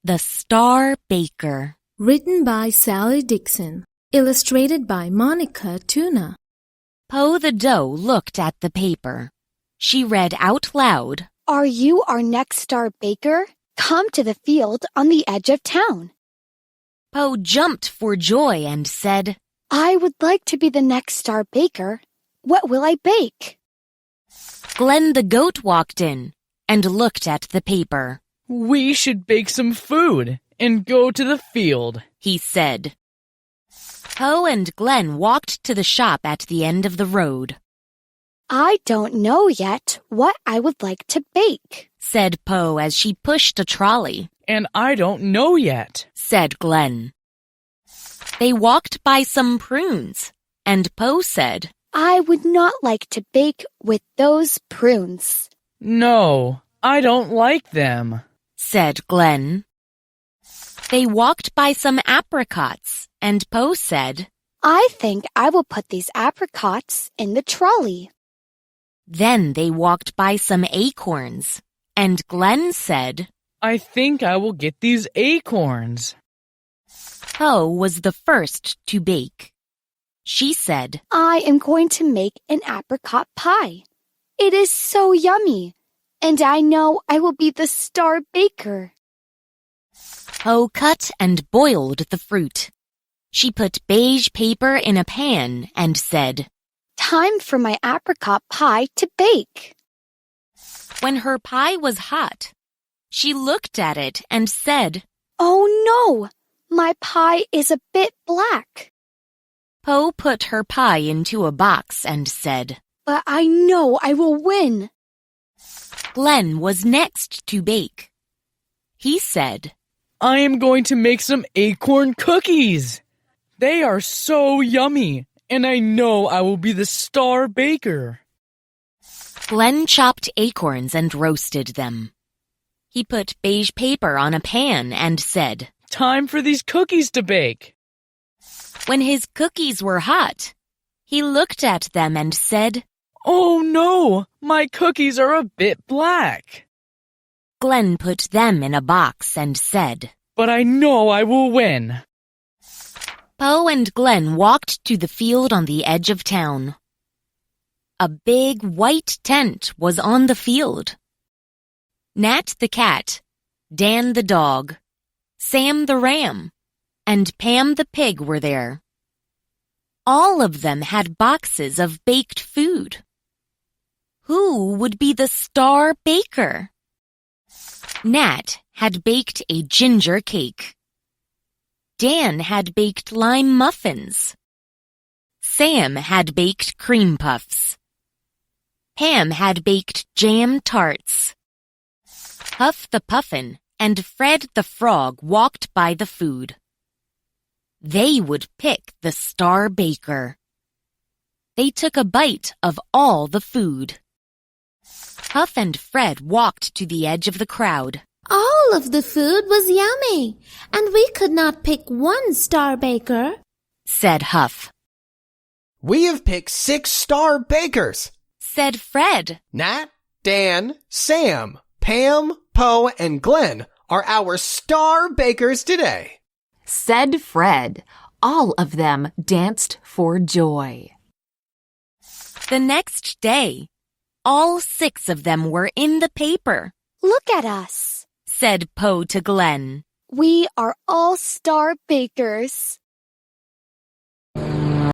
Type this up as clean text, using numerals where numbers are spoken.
The Star Baker. Written by Sally Dixon. Illustrated by Monica Tuna. Po the doe looked at the paper. She read out loud, "Are you our next star baker? Come to the field on the edge of town." Po jumped for joy and said, "I would like to be the next star baker. What will I bake?" Glen the goat walked in and looked at the paper. "We should bake some food and go to the field," he said. Po and Glen walked to the shop at the end of the road. "I don't know yet what I would like to bake," said Po as she pushed a trolley. "And I don't know yet," said Glen. They walked by some prunes, and Po said, "I would not like to bake with those prunes." "No, I don't like them," said Glen. They walked by some apricots, and Po said, "I think I will put these apricots in the trolley." Then they walked by some acorns, and Glen said, "I think I will get these acorns." Po was the first to bake. She said, "I am going to make an apricot pie. It is so yummy, and I know I will be the star baker." Po cut and boiled the fruit. She put beige paper in a pan and said, "Time for my apricot pie to bake." When her pie was hot, she looked at it and said, "Oh no, my pie is a bit black." Po put her pie into a box and said, "But I know I will win." Glen was next to bake. He said, "I am going to make some acorn cookies. They are so yummy, and I know I will be the star baker." Glen chopped acorns and roasted them. He put beige paper on a pan and said, "Time for these cookies to bake." When his cookies were hot, he looked at them and said, "Oh no, my cookies are a bit black." Glen put them in a box and said, "But I know I will win." Po and Glen walked to the field on the edge of town. A big white tent was on the field. Nat the cat, Dan the dog, Sam the ram, and Pam the pig were there. All of them had boxes of baked food. Who would be the star baker? Nat had baked a ginger cake. Dan had baked lime muffins. Sam had baked cream puffs. Pam had baked jam tarts. Puff the Puffin and Fred the Frog walked by the food. They would pick the star baker. They took a bite of all the food. Puff and Fred walked to the edge of the crowd. All of the food was yummy, and we could not pick one star baker, said Huff. "We have picked 6 star bakers," said Fred. "Nat, Dan, Sam, Pam, Po, and Glen are our star bakers today," said Fred. All of them danced for joy. The next day, all 6 of them were in the paper. "Look at us," said Po to Glen. "We are all star bakers."